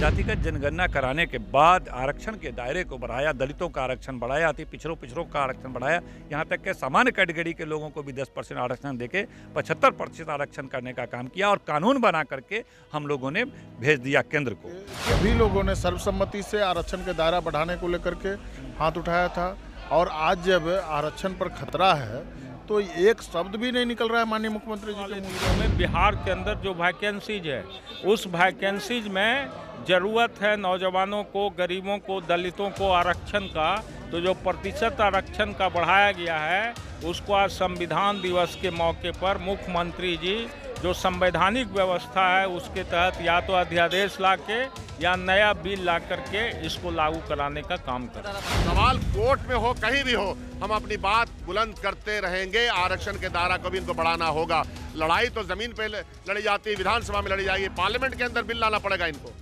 जातिगत जनगणना कराने के बाद आरक्षण के दायरे को बढ़ाया, दलितों का आरक्षण बढ़ाया, अति पिछड़ों का आरक्षण बढ़ाया, यहाँ तक कि सामान्य कैटेगरी के लोगों को भी 10% आरक्षण देके 75% आरक्षण करने का काम किया और कानून बना करके हम लोगों ने भेज दिया केंद्र को। सभी लोगों ने सर्वसम्मति से आरक्षण के दायरा बढ़ाने को लेकर के हाथ उठाया था और आज जब आरक्षण पर खतरा है तो एक शब्द भी नहीं निकल रहा है माननीय मुख्यमंत्री जी के मुंह में। बिहार के अंदर जो वैकेंसीज है उस वैकेंसीज में ज़रूरत है नौजवानों को, गरीबों को, दलितों को आरक्षण का। तो जो प्रतिशत आरक्षण का बढ़ाया गया है उसको आज संविधान दिवस के मौके पर मुख्यमंत्री जी जो संवैधानिक व्यवस्था है उसके तहत या तो अध्यादेश ला के या नया बिल ला करके इसको लागू कराने का काम कर रहे हैं। सवाल कोर्ट में हो, कहीं भी हो, हम अपनी बात बुलंद करते रहेंगे। आरक्षण के दायरा को भी इनको बढ़ाना होगा। लड़ाई तो जमीन पे लड़ी जाती है, विधानसभा में लड़ी जाएगी, पार्लियामेंट के अंदर बिल लाना पड़ेगा इनको।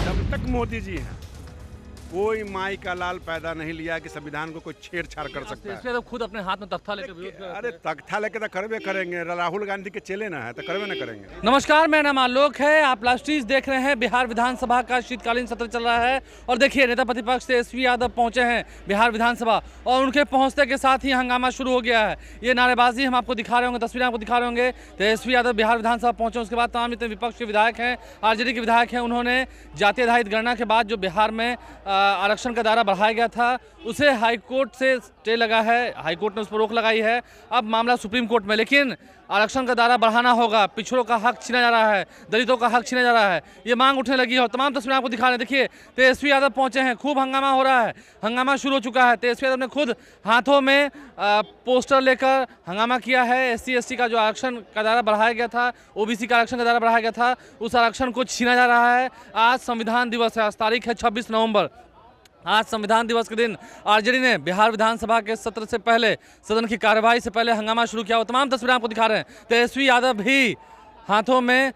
जब तक मोदी जी हैं कोई माई का लाल पैदा नहीं लिया कि संविधान को कोई छेड़छाड़ कर सकता है। इसमें तो खुद अपने हाथ में तख्ता लेकर अरे तख्ता लेके तो करबे करेंगे, राहुल गांधी के चेले ना है तो करबे ना करेंगे। नमस्कार, मैं नाम आलोक है। आप लास्टीज देख रहे हैं। बिहार विधानसभा का शीतकालीन सत्र चल रहा है और देखिए नेता प्रतिपक्ष तेजस्वी यादव पहुंचे हैं बिहार विधानसभा और उनके पहुंचने के साथ ही हंगामा शुरू हो गया है। ये नारेबाजी हम आपको दिखा रहे होंगे, तस्वीरें आपको दिखा रहे होंगे। तेजस्वी यादव बिहार विधानसभा पहुंचे, उसके बाद तमाम जितने विपक्ष के विधायक हैं, आरजेडी के विधायक हैं, उन्होंने जाति आधारित गणना के बाद जो बिहार में आरक्षण का दायरा बढ़ाया गया था उसे हाईकोर्ट से स्टे लगा है, हाईकोर्ट ने उस पर रोक लगाई है। अब मामला सुप्रीम कोर्ट में, लेकिन आरक्षण का दायरा बढ़ाना होगा, पिछड़ों का हक छीना जा रहा है, दलितों का हक छीना जा रहा है, ये मांग उठने लगी है और तमाम तस्वीरें आपको दिखा रहे हैं। देखिए तेजस्वी यादव पहुंचे हैं, खूब हंगामा हो रहा है, हंगामा शुरू हो चुका है। तेजस्वी यादव ने खुद हाथों में पोस्टर लेकर हंगामा किया है। SC/ST का जो आरक्षण का दायरा बढ़ाया गया था, OBC का आरक्षण का दायरा बढ़ाया गया था, उस आरक्षण को छीना जा रहा है। आज संविधान दिवस है, आज तारीख है 26 नवंबर। आज संविधान दिवस के दिन आरजेडी ने बिहार विधानसभा के सत्र से पहले, सदन की कार्यवाही से पहले हंगामा शुरू किया। वो तमाम तस्वीरें आपको दिखा रहे हैं। तेजस्वी यादव भी हाथों में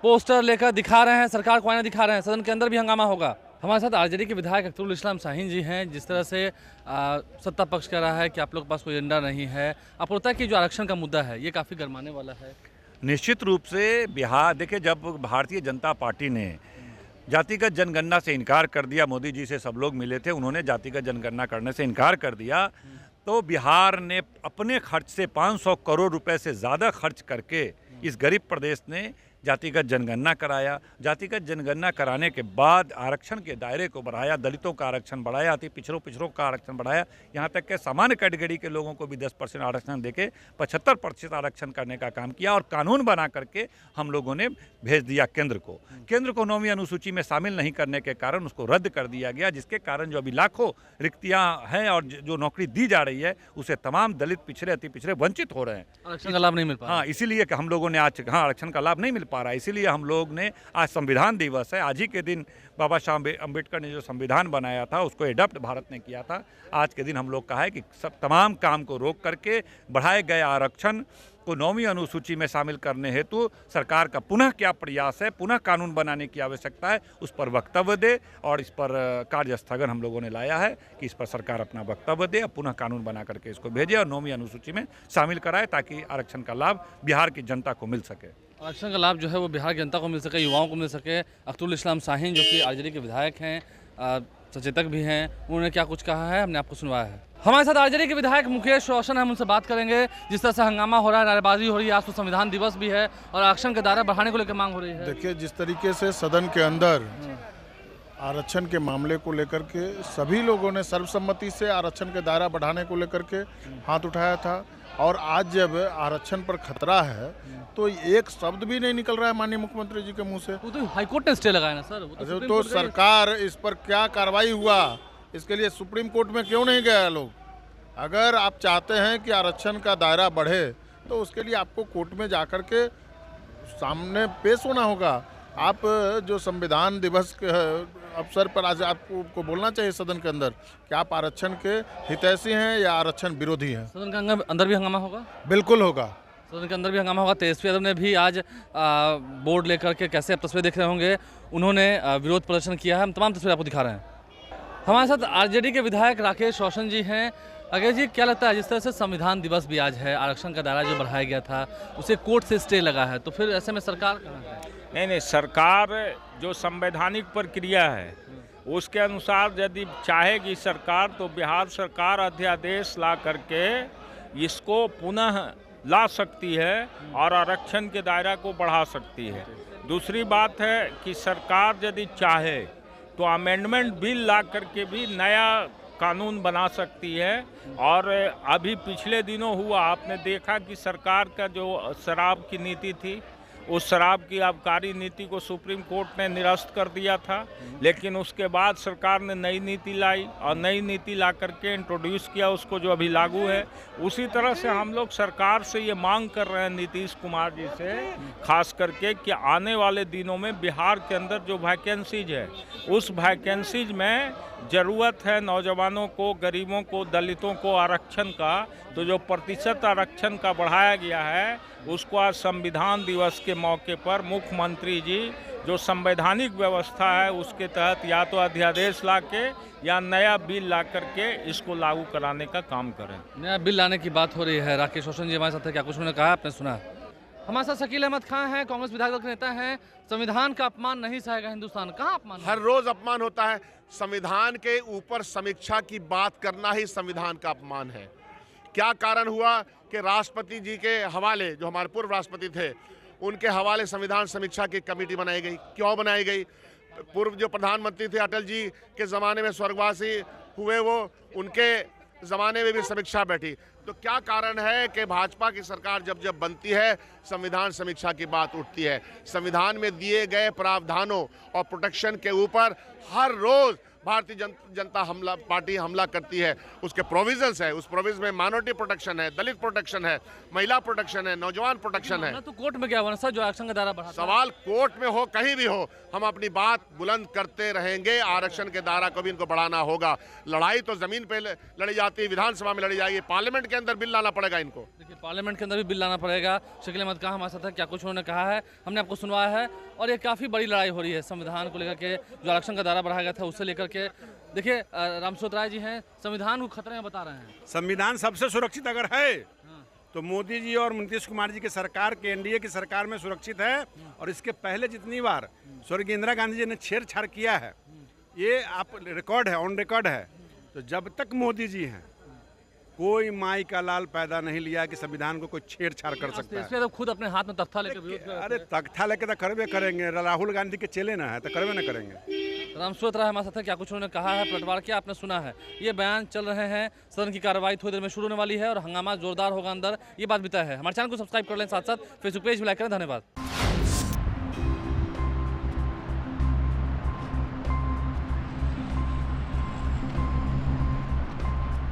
पोस्टर लेकर दिखा रहे हैं, सरकार को आईना दिखा रहे हैं। सदन के अंदर भी हंगामा होगा। हमारे साथ आरजेडी के विधायक अख्तरुल इस्लाम शाहीन जी हैं। जिस तरह से सत्ता पक्ष कह रहा है कि आप लोग के पास कोई एजेंडा नहीं है, आपको लगता है कि जो आरक्षण का मुद्दा है ये काफ़ी गरमाने वाला है? निश्चित रूप से बिहार, देखिए जब भारतीय जनता पार्टी ने जातिगत जनगणना से इनकार कर दिया, मोदी जी से सब लोग मिले थे, उन्होंने जातिगत जनगणना करने से इनकार कर दिया, तो बिहार ने अपने खर्च से 500 करोड़ रुपए से ज़्यादा खर्च करके इस गरीब प्रदेश ने जातिगत जनगणना कराया। जातिगत जनगणना कराने के बाद आरक्षण के दायरे को बढ़ाया, दलितों का आरक्षण बढ़ाया, अति पिछड़ों का आरक्षण बढ़ाया, यहाँ तक कि सामान्य कैटेगरी के लोगों को भी 10% आरक्षण देके 75% आरक्षण करने का काम किया और कानून बना करके हम लोगों ने भेज दिया केंद्र को। केंद्र को 9वीं अनुसूची में शामिल नहीं करने के कारण उसको रद्द कर दिया गया, जिसके कारण जो अभी लाखों रिक्तियाँ हैं और जो नौकरी दी जा रही है उसे तमाम दलित, पिछड़े, अति पिछड़े वंचित हो रहे हैं। आरक्षण का लाभ नहीं मिल पा रहा। हाँ, इसीलिए हम लोगों ने आज आरक्षण का लाभ नहीं मिल पा रहा है, इसीलिए हम लोग ने आज संविधान दिवस है, आज ही के दिन बाबा साहब अम्बेडकर ने जो संविधान बनाया था उसको एडॉप्ट भारत ने किया था। आज के दिन हम लोग कहा है कि सब तमाम काम को रोक करके बढ़ाए गए आरक्षण को 9वीं अनुसूची में शामिल करने हेतु सरकार का पुनः क्या प्रयास है, पुनः कानून बनाने की आवश्यकता है, उस पर वक्तव्य दे और इस पर कार्य स्थगन हम लोगों ने लाया है कि इस पर सरकार अपना वक्तव्य दे और पुनः कानून बना करके इसको भेजे और 9वीं अनुसूची में शामिल कराए ताकि आरक्षण का लाभ बिहार की जनता को मिल सके। आरक्षण का लाभ जो है वो बिहार की जनता को मिल सके, युवाओं को मिल सके। अख्तरुल इस्लाम शाहीन जो कि आरजेडी के विधायक हैं, सचेतक भी हैं, उन्होंने क्या कुछ कहा है हमने आपको सुनवाया है। हमारे साथ आरजेडी के विधायक मुकेश रोशन, हम उनसे बात करेंगे। जिस तरह से हंगामा हो रहा है, नारेबाजी हो रही है, आज तो संविधान दिवस भी है और आरक्षण का दायरा बढ़ाने को लेकर मांग हो रही है। देखिए जिस तरीके से सदन के अंदर आरक्षण के मामले को लेकर के सभी लोगों ने सर्वसम्मति से आरक्षण के दायरा बढ़ाने को लेकर के हाथ उठाया था और आज जब आरक्षण पर खतरा है तो एक शब्द भी नहीं निकल रहा है माननीय मुख्यमंत्री जी के मुंह से। वो तो हाईकोर्ट ने स्टे लगाया ना सर, वो तो सरकार इस पर क्या कार्रवाई हुआ, इसके लिए सुप्रीम कोर्ट में क्यों नहीं गया लोग? अगर आप चाहते हैं कि आरक्षण का दायरा बढ़े तो उसके लिए आपको कोर्ट में जाकर के सामने पेश होना होगा। आप जो संविधान दिवस के अवसर पर आज आपको बोलना चाहिए सदन के अंदर कि आप आरक्षण के हितैषी हैं या आरक्षण विरोधी हैं। सदन के अंदर भी हंगामा होगा? बिल्कुल होगा, सदन के अंदर भी हंगामा होगा। तेजस्वी यादव ने भी आज बोर्ड लेकर के, कैसे आप तस्वीरें देख रहे होंगे, उन्होंने विरोध प्रदर्शन किया है। हम तमाम तस्वीरें आपको दिखा रहे हैं। हमारे साथ आरजेडी के विधायक राकेश रोशन जी हैं। राकेश जी, क्या लगता है जिस तरह से संविधान दिवस भी आज है, आरक्षण का दायरा जो बढ़ाया गया था उसे कोर्ट से स्टे लगा है, तो फिर ऐसे में सरकार कहाँ है? नहीं, सरकार जो संवैधानिक प्रक्रिया है उसके अनुसार यदि चाहेगी सरकार तो बिहार सरकार अध्यादेश ला करके इसको पुनः ला सकती है और आरक्षण के दायरा को बढ़ा सकती है। दूसरी बात है कि सरकार यदि चाहे तो अमेंडमेंट बिल ला करके भी नया कानून बना सकती है। और अभी पिछले दिनों हुआ, आपने देखा कि सरकार का जो शराब की नीति थी उस शराब की आबकारी नीति को सुप्रीम कोर्ट ने निरस्त कर दिया था, लेकिन उसके बाद सरकार ने नई नीति लाई और नई नीति ला करके इंट्रोड्यूस किया उसको, जो अभी लागू है। उसी तरह से हम लोग सरकार से ये मांग कर रहे हैं नीतीश कुमार जी से खास करके कि आने वाले दिनों में बिहार के अंदर जो वैकेंसीज है उस वैकेंसीज में ज़रूरत है नौजवानों को, गरीबों को, दलितों को आरक्षण का, तो जो प्रतिशत आरक्षण का बढ़ाया गया है उसको आज संविधान दिवस के मौके पर मुख्यमंत्री जी जो संवैधानिक व्यवस्था है उसके तहत या तो अध्यादेश ला के या नया बिल ला करके इसको लागू कराने का काम करें। नया बिल लाने की बात हो रही है। राकेश रोशन जी हमारे साथ है, क्या कुछ उन्होंने कहा आपने सुना? हमारे साथ शकील अहमद खान हैं, कांग्रेस विधायक दल के नेता हैं। संविधान का अपमान नहीं सहेगा हिंदुस्तान। कहाँ अपमान? हर रोज अपमान होता है। संविधान के ऊपर समीक्षा की बात करना ही संविधान का अपमान है। क्या कारण हुआ कि राष्ट्रपति जी के हवाले, जो हमारे पूर्व राष्ट्रपति थे, उनके हवाले संविधान समीक्षा की कमेटी बनाई गई। क्यों बनाई गई? पूर्व जो प्रधानमंत्री थे अटल जी के ज़माने में स्वर्गवासी हुए, वो उनके ज़माने में भी समीक्षा बैठी। तो क्या कारण है कि भाजपा की सरकार जब जब बनती है संविधान समीक्षा की बात उठती है। संविधान में दिए गए प्रावधानों और प्रोटेक्शन के ऊपर हर रोज भारतीय जनता पार्टी हमला करती है। उसके प्रोविजंस है, उस प्रोविजन में माइनॉरिटी प्रोटेक्शन है, दलित प्रोटेक्शन है, महिला प्रोटेक्शन है, नौजवान प्रोटेक्शन है। तो कोर्ट में क्या हुआ सर, जो आरक्षण का दायरा बढ़ा? सवाल कोर्ट में हो, कहीं भी हो, हम अपनी बात बुलंद करते रहेंगे। आरक्षण के दायरा को भी इनको बढ़ाना होगा। लड़ाई तो जमीन पे लड़ी जाती है, विधानसभा में लड़ी जाएगी, पार्लियामेंट के अंदर बिल लाना पड़ेगा इनको। देखिए पार्लियामेंट के अंदर भी बिल लाना पड़ेगा। शकील अहमद खान हमारे साथ है, क्या कुछ उन्होंने कहा है हमने आपको सुनवाया है। और ये काफ़ी बड़ी लड़ाई हो रही है संविधान को लेकर के, जो आरक्षण का दायरा बढ़ाया गया था उससे लेकर के। देखिए रामसूत राय जी हैं, संविधान को खतरे में बता रहे हैं। संविधान सबसे सुरक्षित अगर है तो मोदी जी और नीतीश कुमार जी की सरकार के, एनडीए की सरकार में सुरक्षित है। और इसके पहले जितनी बार स्वर्गीय इंदिरा गांधी जी ने छेड़छाड़ किया है, ये आप रिकॉर्ड है, ऑन रिकॉर्ड है। तो जब तक मोदी जी हैं कोई माई का लाल पैदा नहीं लिया कि संविधान को कोई छेड़छाड़ कर सकता है। तो खुद अपने हाथ में तख्ता लेकर विरोध कर रहे अरे तख्ता लेके तो करवे करेंगे, राहुल गांधी के चेले ना है तो करवे ना करेंगे। हैं। रामसूत राय हमारे साथ है, क्या कुछ उन्होंने कहा है पलटवार किया आपने सुना है। ये बयान चल रहे हैं, सदन की कार्रवाई थोड़ी देर में शुरू होने वाली है और हंगामा जोरदार होगा अंदर, ये बात भी तय है। हमारे चैनल को सब्सक्राइब कर लें, साथ साथ फेसबुक पेज भी लाइक करें। धन्यवाद।